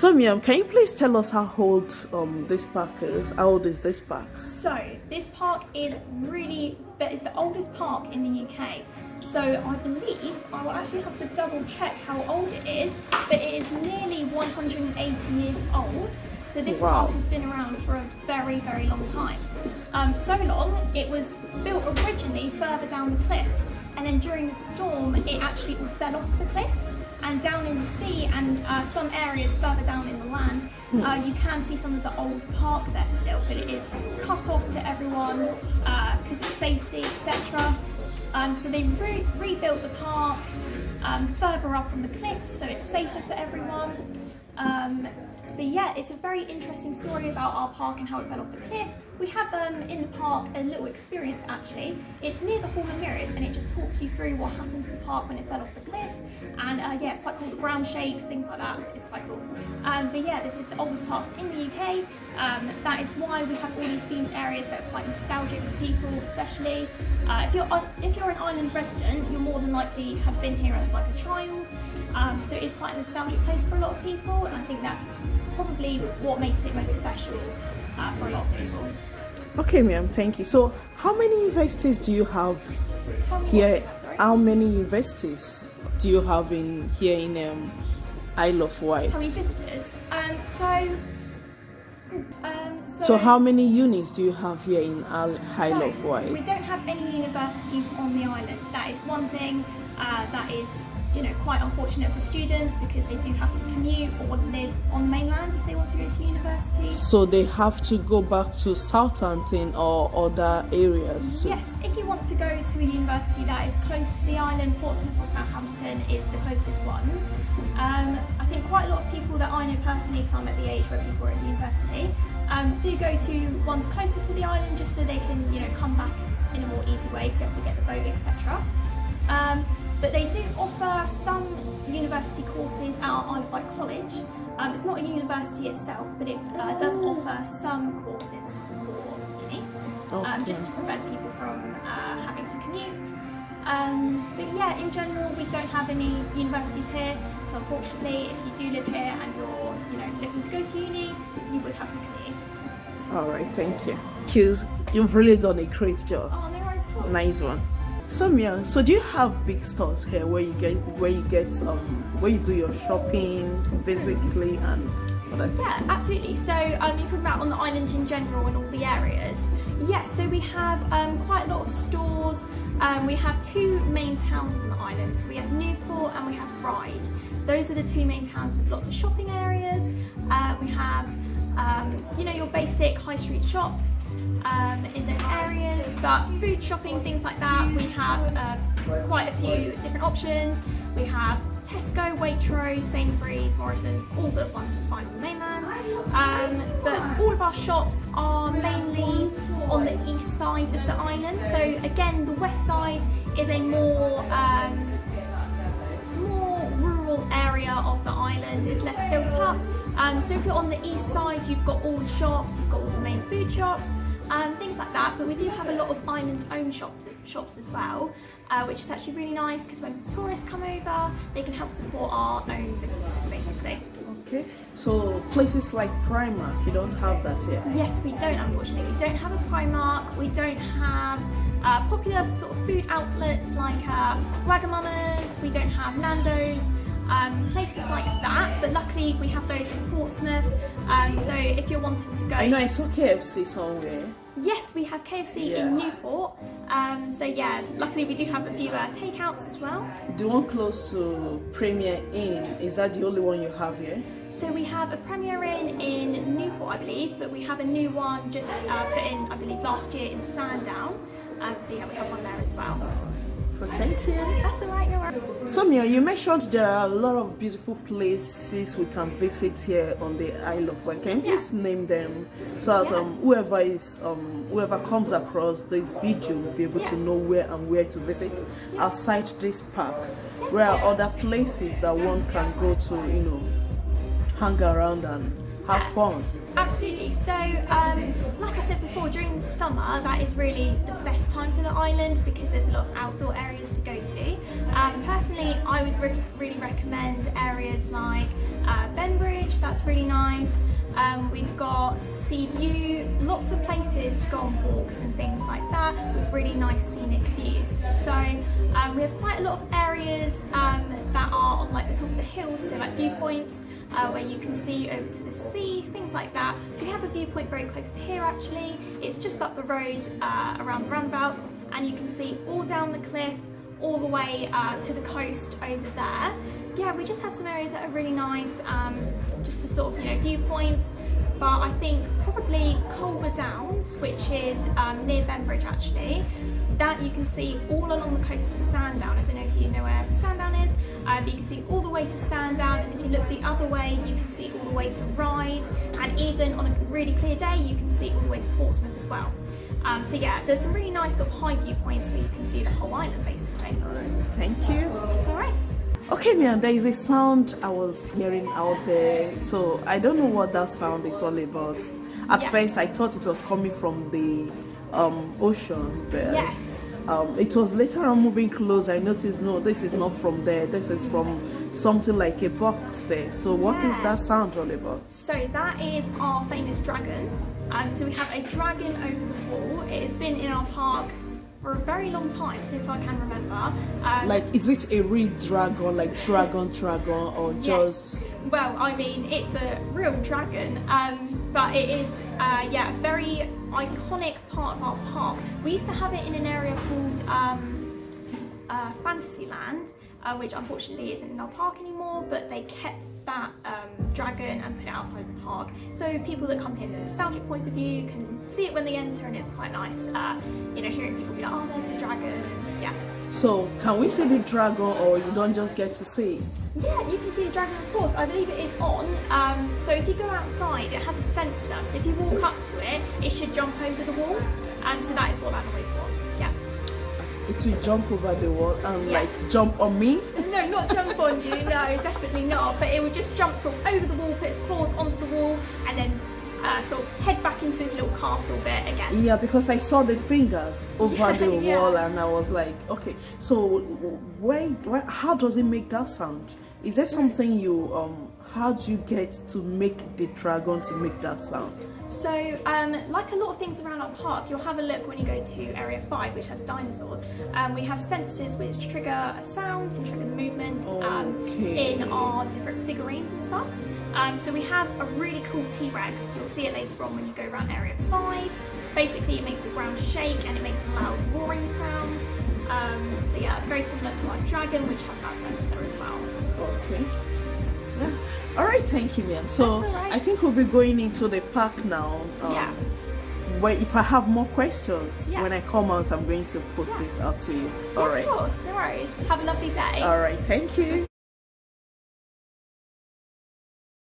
So Mia, can you please tell us how old this park is? How old is this park? So this park is it's the oldest park in the UK. So I believe, I will actually have to double check how old it is, but it is nearly 180 years old. So this park has been around for a very, very long time. So long, it was built originally further down the cliff, and then during the storm, it actually all fell off the cliff. And down in the sea and some areas further down in the land, you can see some of the old park there still, but it is cut off to everyone because of safety, etc. So they rebuilt the park further up on the cliff, so it's safer for everyone. But yeah, it's a very interesting story about our park and how it fell off the cliff. We have in the park a little experience actually. It's near the Hall of Mirrors and it just talks you through what happened to the park when it fell off the cliff. And yeah, it's quite cool. The ground shakes, things like that. It's quite cool. But yeah, this is the oldest park in the UK. That is why we have all these themed areas that are quite nostalgic for people, especially. If you're an island resident, you're more than likely have been here as like a child. So it is quite a nostalgic place for a lot of people, and I think that's probably what makes it most special for a lot of people. Okay, ma'am, thank you. So, how many universities do you have here? How many universities do you have here in Isle of Wight? How many visitors? So how many unis do you have here in Isle of Wight? We don't have any universities on the island. That is one thing that is, quite unfortunate for students because they do have to commute or live on the mainland if they want to go to university. So they have to go back to Southampton or other areas? Yes, if you want to go to a university that is close to the island, Portsmouth or Southampton is the closest ones. I think quite a lot of people that I know personally, because I'm at the age where people are at university, do go to ones closer to the island just so they can, come back in a more easy way because you have to get the boat, etc. But they do offer some university courses at Isle of Wight College. It's not a university itself, but it does offer some courses for uni, just to prevent people from having to commute. But yeah, in general, we don't have any universities here. So unfortunately, if you do live here and you're, looking to go to uni, you would have to commute. All right, thank you. You've really done a great job. Oh, no worries at all. Nice one. So Mia, so do you have big stores here where you do your shopping basically and what? Yeah, absolutely. So you talk about on the island in general and all the areas. Yes, so we have quite a lot of stores. We have two main towns on the island. So we have Newport and we have Wight. Those are the two main towns with lots of shopping areas. We have your basic high street shops in those areas, but food shopping, things like that, we have quite a few different options. We have Tesco, Waitrose, Sainsbury's, Morrison's, all the ones you find on the mainland. But all of our shops are mainly on the east side of the island. So again, the west side is a more rural area of the island, is less built up. So if you're on the east side, you've got all the shops, you've got all the main food shops, things like that. But we do have a lot of island-owned shops as well, which is actually really nice because when tourists come over, they can help support our own businesses, basically. Okay, so places like Primark, you don't have that here? Yes, we don't, unfortunately. We don't have a Primark, we don't have popular sort of food outlets like Wagamama's, we don't have Nando's, places like that, but luckily we have those in Portsmouth, so if you're wanting to go... I know I saw KFC somewhere. Yes, we have KFC in Newport, so yeah, luckily we do have a few takeouts as well. The one close to Premier Inn, is that the only one you have here? So we have a Premier Inn in Newport, I believe, but we have a new one just put in, I believe, last year in Sandown, so yeah, we have one there as well. So thank you. That's alright, no worries. So Mia, you mentioned there are a lot of beautiful places we can visit here on the Isle of Wight. Can you please name them so that whoever comes across this video will be able to know where to visit outside this park? Where are other places that one can go to, hang around and have fun? Absolutely. So, like I said before, during the summer, that is really the best time for the island because there's a lot of outdoor areas to go to. Personally, I would really recommend areas like Benbridge, that's really nice. We've got Sea View, lots of places to go on walks and things like that with really nice scenic views. So we have quite a lot of areas that are on like the top of the hills, so like viewpoints where you can see over to the sea, things like that. We have a viewpoint very close to here actually. It's just up the road around the roundabout, and you can see all down the cliff, all the way to the coast over there. Yeah, we just have some areas that are really nice, just to sort of, viewpoints. But I think probably Culver Downs, which is near Benbridge actually, that you can see all along the coast to Sandown. I don't know if you know where Sandown is, but you can see all the way to Sandown, and if you look the other way, you can see all the way to Ryde, and even on a really clear day, you can see all the way to Portsmouth as well. So yeah, there's some really nice sort of high viewpoints where you can see the whole island basically. Thank you. That's alright. Okay, Mian, there is a sound I was hearing out there, so I don't know what that sound is all about. At first, I thought it was coming from the ocean, but yes. It was later on moving close. I noticed, no, this is not from there. This is from something like a box there. So what is that sound all about? So that is our famous dragon. So we have a dragon over the wall. It has been in our park for a very long time, since I can remember. Like, is it a real dragon, like dragon, or just... Yes. Well, I mean, it's a real dragon, but it is, a very iconic part of our park. We used to have it in an area called Fantasyland, which unfortunately isn't in our park anymore, but they kept that dragon and put it outside the park. So people that come here from a nostalgic point of view can see it when they enter, and it's quite nice, hearing people be like, oh, there's the dragon, and yeah. So, can we see the dragon, or you don't just get to see it? Yeah, you can see the dragon, of course. I believe it is on. So if you go outside, it has a sensor. So if you walk up to it, it should jump over the wall. So that is what that noise was. Yeah. It will jump over the wall and like jump on me? No, not jump on you. No, definitely not. But it would just jump sort of over the wall, put its claws onto the wall, and then sort of head back into his little castle bit again. Yeah, because I saw the fingers over the wall, and I was like, okay. So how does it make that sound? Is there something you how do you get to make the dragon to make that sound? So, like a lot of things around our park, you'll have a look when you go to Area 5, which has dinosaurs. We have sensors which trigger a sound and trigger the movements in our different figurines and stuff. So we have a really cool T-Rex. You'll see it later on when you go around Area 5. Basically, it makes the ground shake and it makes a loud roaring sound. So yeah, it's very similar to our dragon, which has that sensor as well. Okay. Yeah. All right, thank you, Mian. So I think we'll be going into the park now. Where if I have more questions when I come out, I'm going to put this out to you. All right. Of course, no worries. Have a lovely day. All right, thank you.